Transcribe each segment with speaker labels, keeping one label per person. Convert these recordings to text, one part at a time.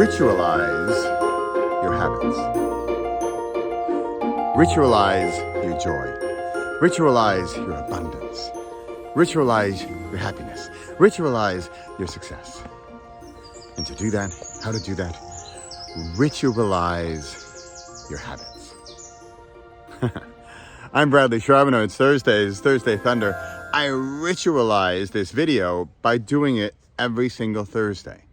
Speaker 1: Ritualize your habits. Ritualize your joy. Ritualize your abundance. Ritualize your happiness. Ritualize your success. And to do that, how to do that? Ritualize your habits. I'm Bradley Charbonneau. It's Thursday Thunder. I ritualize this video by doing it every single Thursday.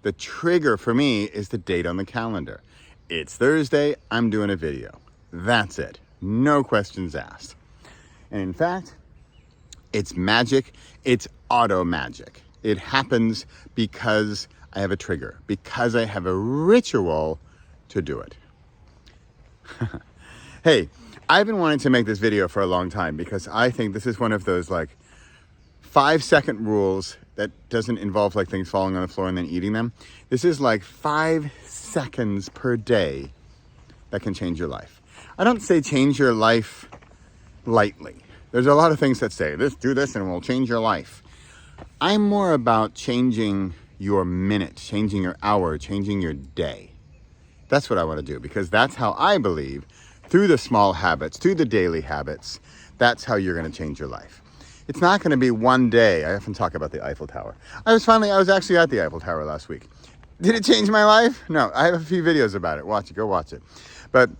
Speaker 1: The trigger for me is the date on the calendar. It's Thursday, I'm doing a video. That's it. No questions asked. And in fact, it's magic. It's auto magic. It happens because I have a trigger, because I have a ritual to do it. Hey, I've been wanting to make this video for a long time because I think this is one of those 5-second rules that doesn't involve things falling on the floor and then eating them. This is 5 seconds per day that can change your life. I don't say change your life lightly. There's a lot of things that say, do this and it will change your life. I'm more about changing your minute, changing your hour, changing your day. That's what I want to do because that's how I believe, through the small habits, through the daily habits, that's how you're going to change your life. It's not going to be one day. I often talk about the Eiffel Tower. I was actually at the Eiffel Tower last week. Did it change my life? No, I have a few videos about it. Go watch it. But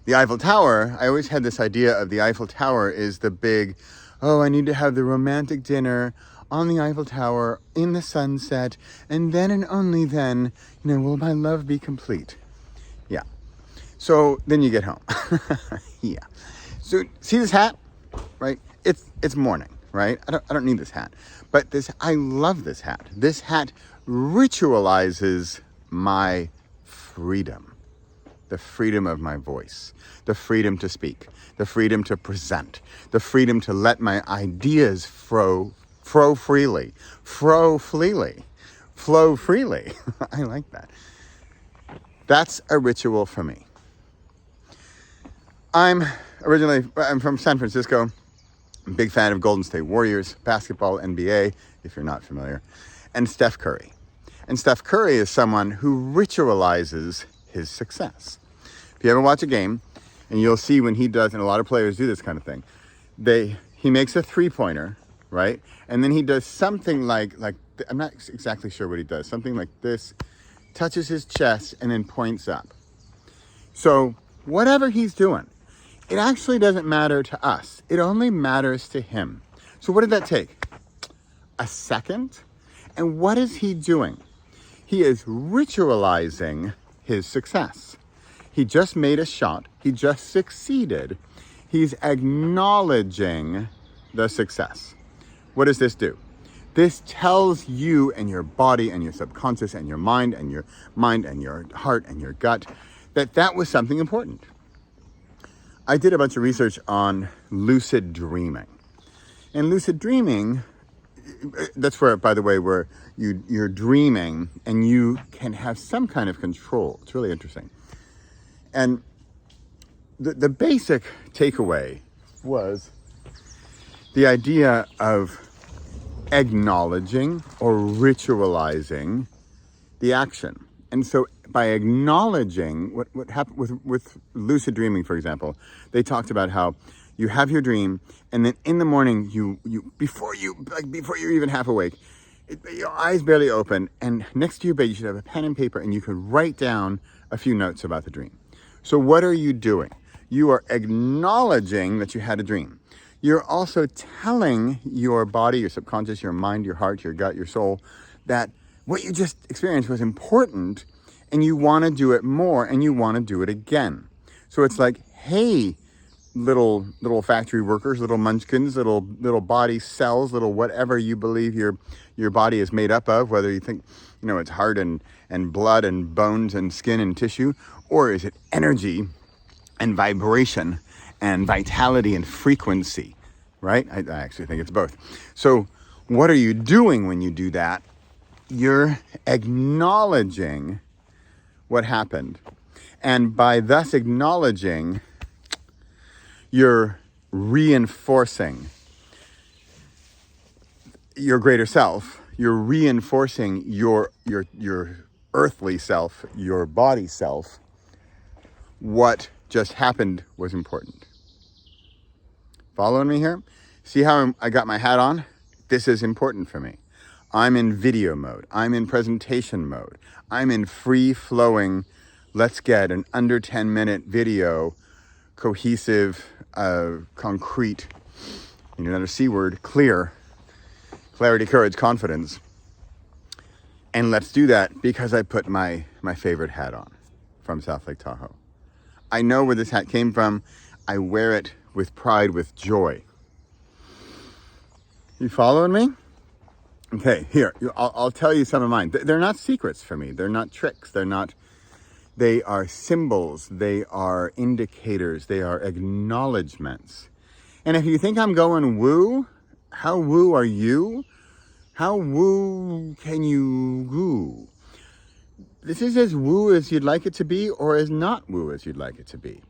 Speaker 1: the Eiffel Tower, I always had this idea of the Eiffel Tower is the big, I need to have the romantic dinner on the Eiffel Tower in the sunset, and then and only then, will my love be complete. Yeah. So then you get home. Yeah. So see this hat, right? It's morning, right? I don't need this hat, but I love this hat. This hat ritualizes my freedom, the freedom of my voice, the freedom to speak, the freedom to present, the freedom to let my ideas flow freely. I like that. That's a ritual for me. I'm from San Francisco. I'm a big fan of Golden State Warriors, basketball, NBA, if you're not familiar, and Steph Curry. And Steph Curry is someone who ritualizes his success. If you ever watch a game, and you'll see when he does, and a lot of players do this kind of thing, he makes a three-pointer, right? And then he does something like I'm not exactly sure what he does, something like this, touches his chest, and then points up. So whatever he's doing, it actually doesn't matter to us. It only matters to him. So what did that take? A second? And what is he doing? He is ritualizing his success. He just made a shot. He just succeeded. He's acknowledging the success. What does this do? This tells you and your body and your subconscious and your mind and your heart and your gut that was something important. I did a bunch of research on lucid dreaming. And lucid dreaming, that's where, by the way, where you're dreaming and you can have some kind of control. It's really interesting. And the basic takeaway was the idea of acknowledging or ritualizing the action. And so by acknowledging what happened with lucid dreaming, for example, they talked about how you have your dream, and then in the morning, you before you're even half awake, your eyes barely open, and next to your bed you should have a pen and paper, and you can write down a few notes about the dream. So what are you doing? You are acknowledging that you had a dream. You're also telling your body, your subconscious, your mind, your heart, your gut, your soul, that what you just experienced was important and you want to do it more and you want to do it again. So it's like, hey, little factory workers, little munchkins, little body cells, little whatever you believe your body is made up of, whether you think, it's heart and blood and bones and skin and tissue, or is it energy and vibration and vitality and frequency, right? I actually think it's both. So what are you doing when you do that? You're acknowledging what happened. And by thus acknowledging, you're reinforcing your greater self. You're reinforcing your earthly self, your body self, what just happened was important. Following me here? See how I got my hat on? This is important for me. I'm in video mode. I'm in presentation mode. I'm in free-flowing, let's get an under 10-minute video, cohesive, concrete, another C word, clear, clarity, courage, confidence. And let's do that because I put my favorite hat on from South Lake Tahoe. I know where this hat came from. I wear it with pride, with joy. You following me? Okay, here, I'll tell you some of mine. They're not secrets for me. They're not tricks. They are symbols. They are indicators. They are acknowledgments. And if you think I'm going woo, how woo are you? How woo can you woo? This is as woo as you'd like it to be or as not woo as you'd like it to be.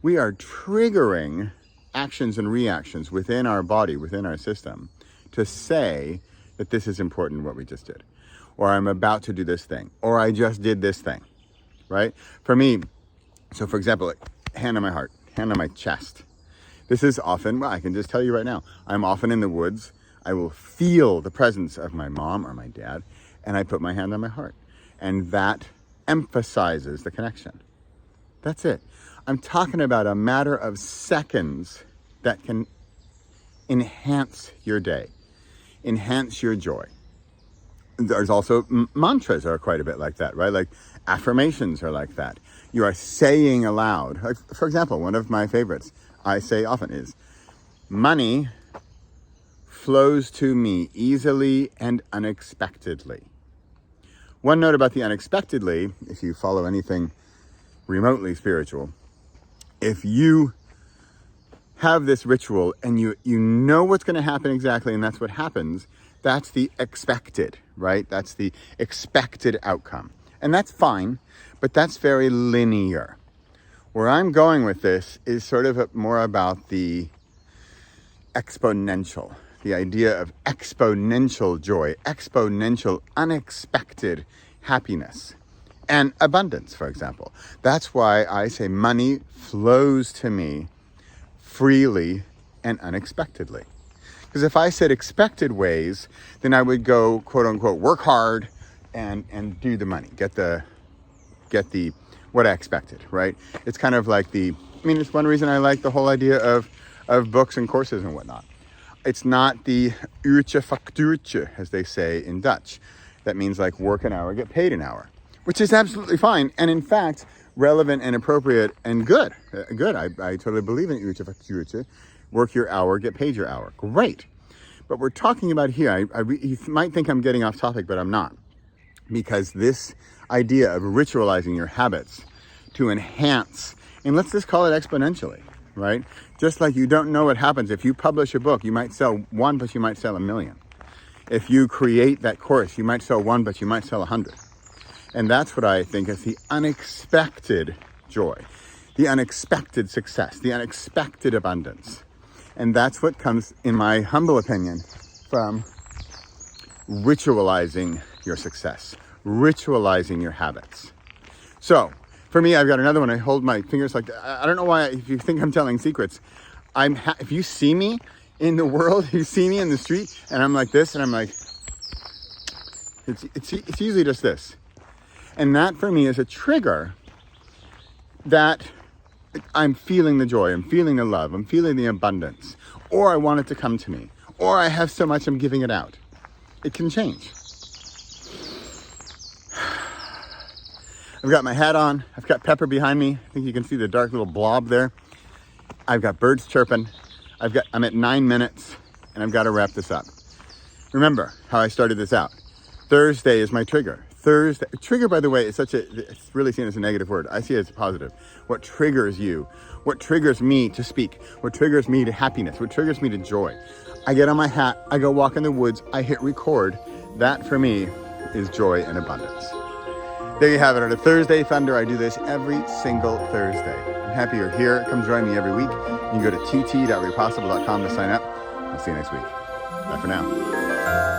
Speaker 1: We are triggering actions and reactions within our body, within our system, to say that this is important, what we just did. Or I'm about to do this thing. Or I just did this thing, right? For me, so for example, hand on my heart, hand on my chest. This is often, well, I can just tell you right now, I'm often in the woods. I will feel the presence of my mom or my dad, and I put my hand on my heart. And that emphasizes the connection. That's it. I'm talking about a matter of seconds that can enhance your day, enhance your joy. There's also mantras are quite a bit like that, right? Like affirmations are like that. You are saying aloud. Like, for example, one of my favorites I say often is, money flows to me easily and unexpectedly. One note about the unexpectedly, if you follow anything remotely spiritual, if you have this ritual and you know what's going to happen exactly and that's what happens, that's the expected, right? That's the expected outcome. And that's fine, but that's very linear. Where I'm going with this is sort of more about the exponential, the idea of exponential joy, exponential unexpected happiness and abundance, for example. That's why I say money flows to me freely and unexpectedly. Because if I said expected ways, then I would go, quote unquote, work hard and do the money, get the what I expected, right? It's kind of like it's one reason I like the whole idea of books and courses and whatnot. It's not the uurtje factuurtje, as they say in Dutch. That means like work an hour, get paid an hour, which is absolutely fine. And in fact, relevant and appropriate and good. I totally believe in uurtje factuurtje. Work your hour, get paid your hour. Great. But we're talking about here, you might think I'm getting off topic, but I'm not. Because this idea of ritualizing your habits to enhance, and let's just call it exponentially, right? Just like you don't know what happens. If you publish a book, you might sell one, but you might sell 1,000,000. If you create that course, you might sell one, but you might sell 100. And that's what I think is the unexpected joy, the unexpected success, the unexpected abundance. And that's what comes, in my humble opinion, from ritualizing your success, ritualizing your habits. So, for me, I've got another one. I hold my fingers like that. I don't know why, if you think I'm telling secrets, if you see me in the world, you see me in the street, and I'm like this, and I'm like, it's usually just this. And that, for me, is a trigger that I'm feeling the joy, I'm feeling the love, I'm feeling the abundance, or I want it to come to me, or I have so much I'm giving it out. It can change. I've got my hat on. I've got Pepper behind me. I think you can see the dark little blob there. I've got birds chirping. I'm at 9 minutes, and I've got to wrap this up. Remember how I started this out. Thursday is my trigger. Trigger, by the way, it's it's really seen as a negative word. I see it as positive. What triggers you? What triggers me to speak? What triggers me to happiness? What triggers me to joy? I get on my hat, I go walk in the woods, I hit record. That, for me, is joy and abundance. There you have it. On a Thursday Thunder, I do this every single Thursday. I'm happy you're here. Come join me every week. You can go to tt.repossible.com to sign up. I'll see you next week. Bye for now.